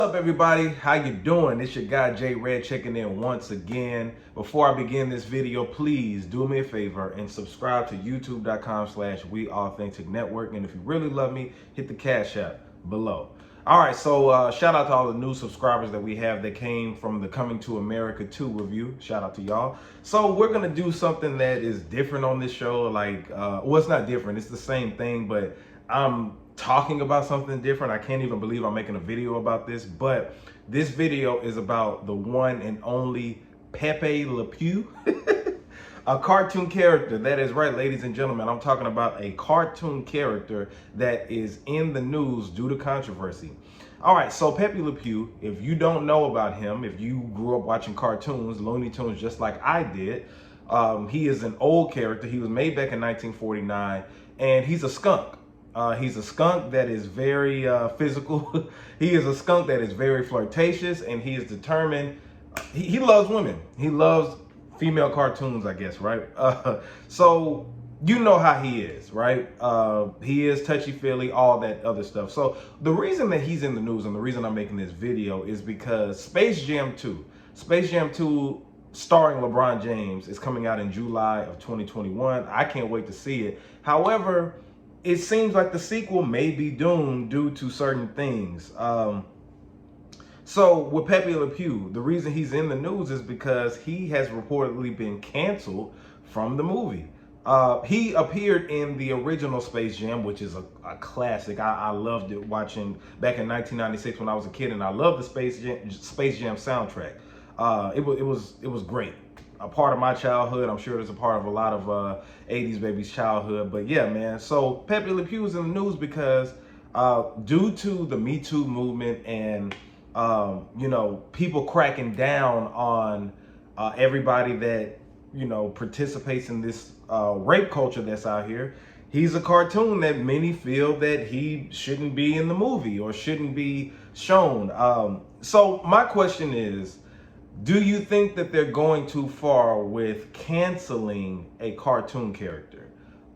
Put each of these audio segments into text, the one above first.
What's up, everybody? How you doing? It's your guy J Red checking in once again. Before I begin this video, please do me a favor and subscribe to youtube.com/WeAuthenticNetwork. And if you really love me, hit the Cash App below. All right, so shout out to all the new subscribers that we have that came from the Coming to America 2 review. Shout out to y'all. So we're gonna do something that is different on this show. Well, it's not different. It's the same thing, but I'm talking about something different. I can't even believe I'm making a video about this, but this video is about the one and only Pepe Le Pew, a cartoon character. That is right, ladies and gentlemen. I'm talking about a cartoon character that is in the news due to controversy. All right, so Pepe Le Pew, if you don't know about him, if you grew up watching cartoons, Looney Tunes, just like I did, he is an old character. He was made back in 1949, and he's a skunk. He's a skunk that is very physical. He is a skunk that is very flirtatious, and he is determined. He loves women. He loves female cartoons, I guess, right? So you know how he is, right? He is touchy-feely, all that other stuff. So the reason that he's in the news and the reason I'm making this video is because Space Jam 2 starring LeBron James is coming out in July of 2021. I can't wait to see it. However, it seems like the sequel may be doomed due to certain things. So with Pepe Le Pew, the reason he's in the news is because he has reportedly been canceled from the movie. He appeared in the original Space Jam, which is a classic. I loved it watching back in 1996 when I was a kid, and I loved the Space Jam soundtrack. It was great. A part of my childhood. I'm sure it's a part of a lot of 80s babies' childhood. But yeah, man. So Pepe Le Pew is in the news because due to the Me Too movement and people cracking down on everybody that participates in this rape culture that's out here, he's a cartoon that many feel that he shouldn't be in the movie or shouldn't be shown. So my question is, do you think that they're going too far with canceling a cartoon character?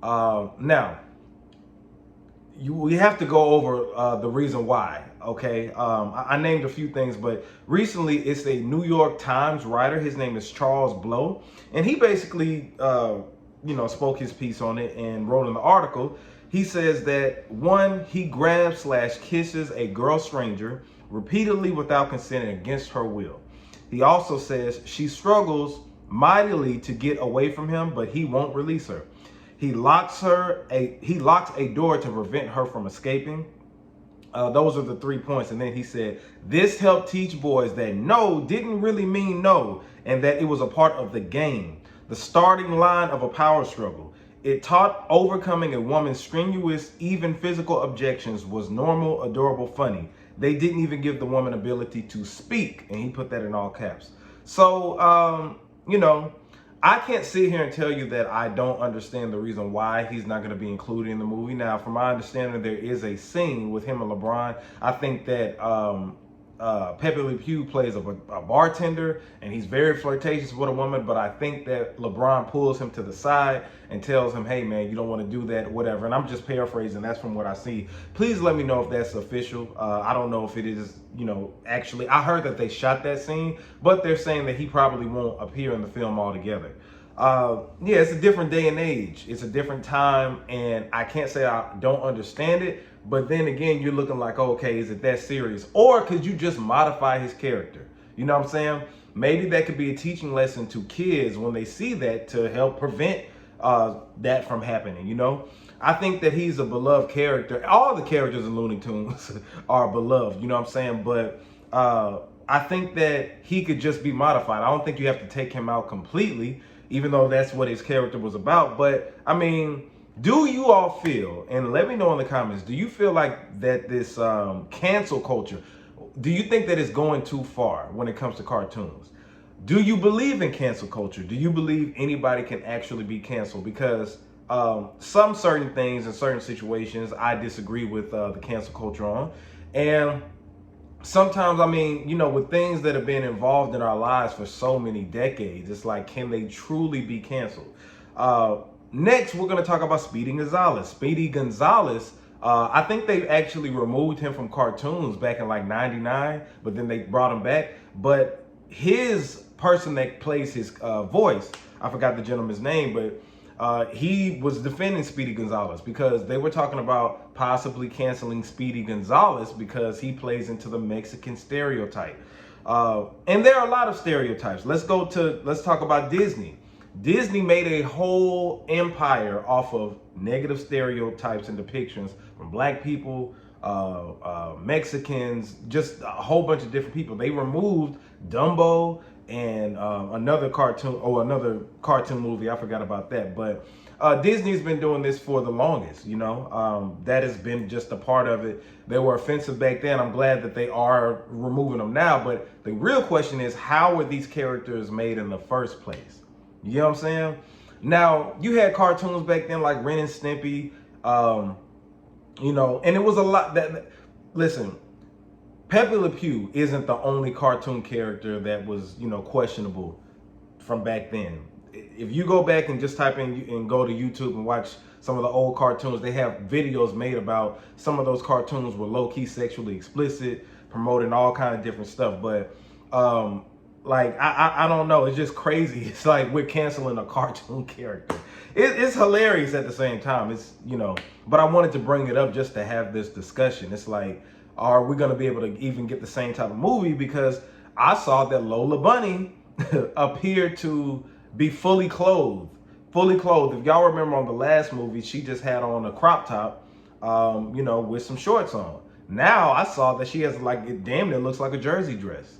Now, we have to go over the reason why, okay? I named a few things, but recently it's a New York Times writer. His name is Charles Blow, and he basically, spoke his piece on it and wrote in the article. He says that, one, he grabs/kisses a girl stranger repeatedly without consent and against her will. He also says she struggles mightily to get away from him, but he won't release her. He locks a door to prevent her from escaping. Those are the 3 points. And then he said, this helped teach boys that no didn't really mean no, and that it was a part of the game, the starting line of a power struggle. It taught overcoming a woman's strenuous, even physical objections was normal, adorable, funny. They didn't even give the woman ability to speak. And he put that in all caps. So, I can't sit here and tell you that I don't understand the reason why he's not going to be included in the movie. Now, from my understanding, there is a scene with him and LeBron. I think that Pepe Le Pew plays a bartender, and he's very flirtatious with a woman, but I think that LeBron pulls him to the side and tells him, hey man, you don't want to do that, whatever. And I'm just paraphrasing. That's from what I see. Please let me know if that's official. I don't know if it is, actually. I heard that they shot that scene, but they're saying that he probably won't appear in the film altogether. Yeah, it's a different day and age. It's a different time, and I can't say I don't understand it, but then again, you're looking like, okay, is it that serious? Or could you just modify his character? You know what I'm saying? Maybe that could be a teaching lesson to kids when they see that to help prevent that from happening, I think that he's a beloved character. All the characters in Looney Tunes are beloved, you know what I'm saying? But I think that he could just be modified. I don't think you have to take him out completely, even though that's what his character was about. But I mean, do you all feel, and let me know in the comments, do you feel like that this cancel culture, do you think that it's going too far when it comes to cartoons? Do you believe in cancel culture? Do you believe anybody can actually be canceled? Because some certain things in certain situations I disagree with the cancel culture on. And sometimes, I mean, with things that have been involved in our lives for so many decades, it's like, can they truly be canceled? Next, we're going to talk about Speedy Gonzalez. Speedy Gonzalez I think they actually removed him from cartoons back in like '99, but then they brought him back. But his person that plays his voice, I forgot the gentleman's name, but he was defending Speedy Gonzalez because they were talking about possibly canceling Speedy Gonzalez because he plays into the Mexican stereotype. And there are a lot of stereotypes. Let's talk about Disney. Disney made a whole empire off of negative stereotypes and depictions from black people, Mexicans, just a whole bunch of different people. They removed Dumbo and another cartoon movie. I forgot about that. But Disney's been doing this for the longest, you know. That has been just a part of it. They were offensive back then. I'm glad that they are removing them now. But the real question is, how were these characters made in the first place? You know what I'm saying? Now, you had cartoons back then like Ren and Stimpy, you know, and it was a lot listen, Pepe Le Pew isn't the only cartoon character that was, you know, questionable from back then. If you go back and just type in and go to YouTube and watch some of the old cartoons, they have videos made about some of those cartoons were low-key sexually explicit, promoting all kind of different stuff. But like, I don't know. It's just crazy. It's like we're canceling a cartoon character. It's hilarious at the same time. It's, you know, but I wanted to bring it up just to have this discussion. It's like, are we going to be able to even get the same type of movie? Because I saw that Lola Bunny appeared to be fully clothed. Fully clothed. If y'all remember on the last movie, she just had on a crop top, you know, with some shorts on. Now I saw that she has like, it damn near looks like a jersey dress.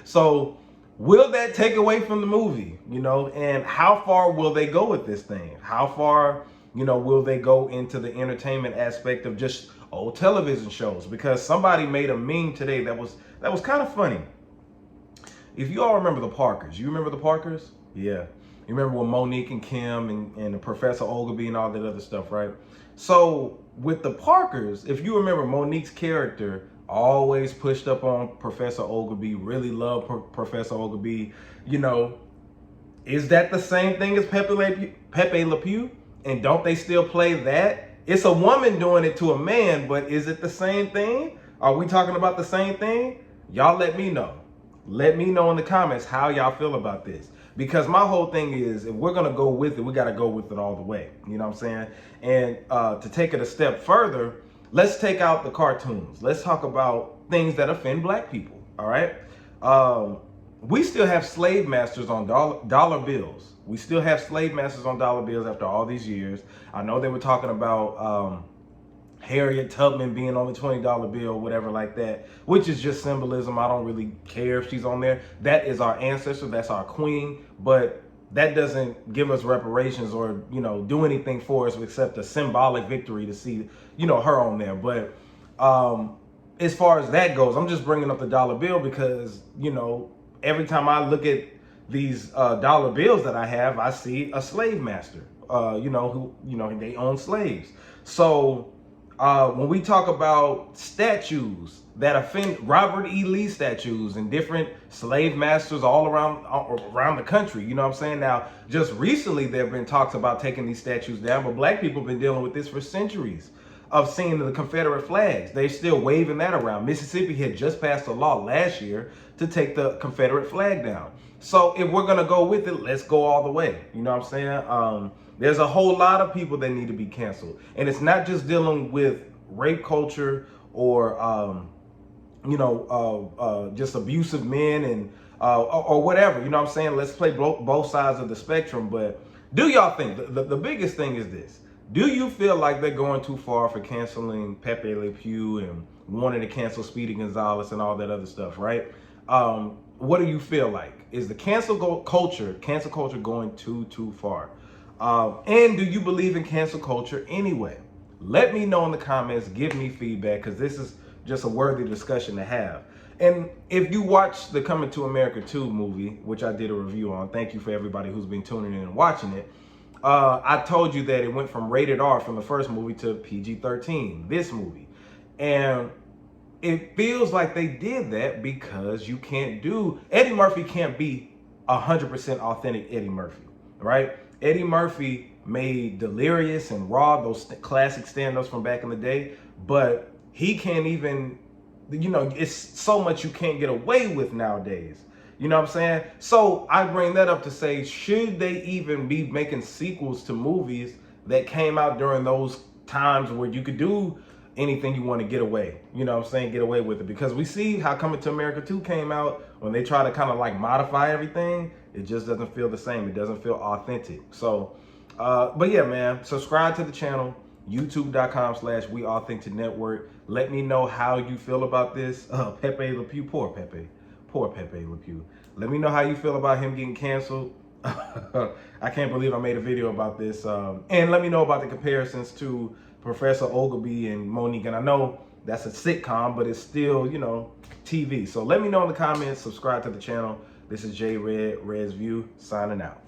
So will that take away from the movie, you know? And how far will they go with this thing? How far, you know, will they go into the entertainment aspect of just old television shows? Because somebody made a meme today that was kind of funny. If you all remember the Parkers, you remember the Parkers? Yeah. You remember when Monique and Kim and Professor Ogilvy and all that other stuff, right? So with the Parkers, if you remember, Monique's character always pushed up on Professor Ogilvy, really loved Professor Ogilvy. You know, is that the same thing as Pepe Le Pew? And don't they still play that? It's a woman doing it to a man, but is it the same thing? Are we talking about the same thing? Y'all let me know. Let me know in the comments how y'all feel about this. Because my whole thing is, if we're going to go with it, we got to go with it all the way. You know what I'm saying? And to take it a step further, let's take out the cartoons. Let's talk about things that offend black people. All right? We still have slave masters on dollar bills. We still have slave masters on dollar bills after all these years. I know they were talking about Harriet Tubman being on the $20 bill, whatever like that, which is just symbolism. I don't really care if she's on there. That is our ancestor. That's our queen. But that doesn't give us reparations or, you know, do anything for us except a symbolic victory to see, you know, her on there. But as far as that goes, I'm just bringing up the dollar bill because, you know, every time I look at these dollar bills that I have, I see a slave master, you know, who, you know, they own slaves. So when we talk about statues that offend, Robert E. Lee statues and different slave masters all around the country, you know what I'm saying? Now, just recently there have been talks about taking these statues down, but black people have been dealing with this for centuries of seeing the Confederate flags. They're still waving that around. Mississippi had just passed a law last year to take the Confederate flag down. So if we're going to go with it, let's go all the way. You know what I'm saying? There's a whole lot of people that need to be canceled. And it's not just dealing with rape culture or, you know, just abusive men and or whatever. You know what I'm saying? Let's play both sides of the spectrum. But do y'all think, the biggest thing is this. Do you feel like they're going too far for canceling Pepe Le Pew and wanting to cancel Speedy Gonzalez and all that other stuff, right? What do you feel like? Is the cancel culture going too far? And do you believe in cancel culture anyway? Let me know in the comments. Give me feedback because this is just a worthy discussion to have. And if you watch the Coming to America 2 movie, which I did a review on, thank you for everybody who's been tuning in and watching it. I told you that it went from rated R from the first movie to PG-13, this movie. And it feels like they did that because you can't do, Eddie Murphy can't be 100% authentic Eddie Murphy, right? Eddie Murphy made Delirious and Raw, those classic stand-ups from back in the day, but he can't even, you know, it's so much you can't get away with nowadays. You know what I'm saying? So I bring that up to say, should they even be making sequels to movies that came out during those times where you could do anything you want to get away? You know what I'm saying? Get away with it. Because we see how Coming to America 2 came out, when they try to kind of like modify everything, it just doesn't feel the same. It doesn't feel authentic. So, but yeah, man, subscribe to the channel, youtube.com/WeAuthenticNetwork. Let me know how you feel about this. Pepe Le Pew, poor Pepe Le Pew. Let me know how you feel about him getting canceled. I can't believe I made a video about this. And let me know about the comparisons to Professor Ogilvy and Monique. And I know that's a sitcom, but it's still, you know, TV. So let me know in the comments. Subscribe to the channel. This is J Red, Red's View, signing out.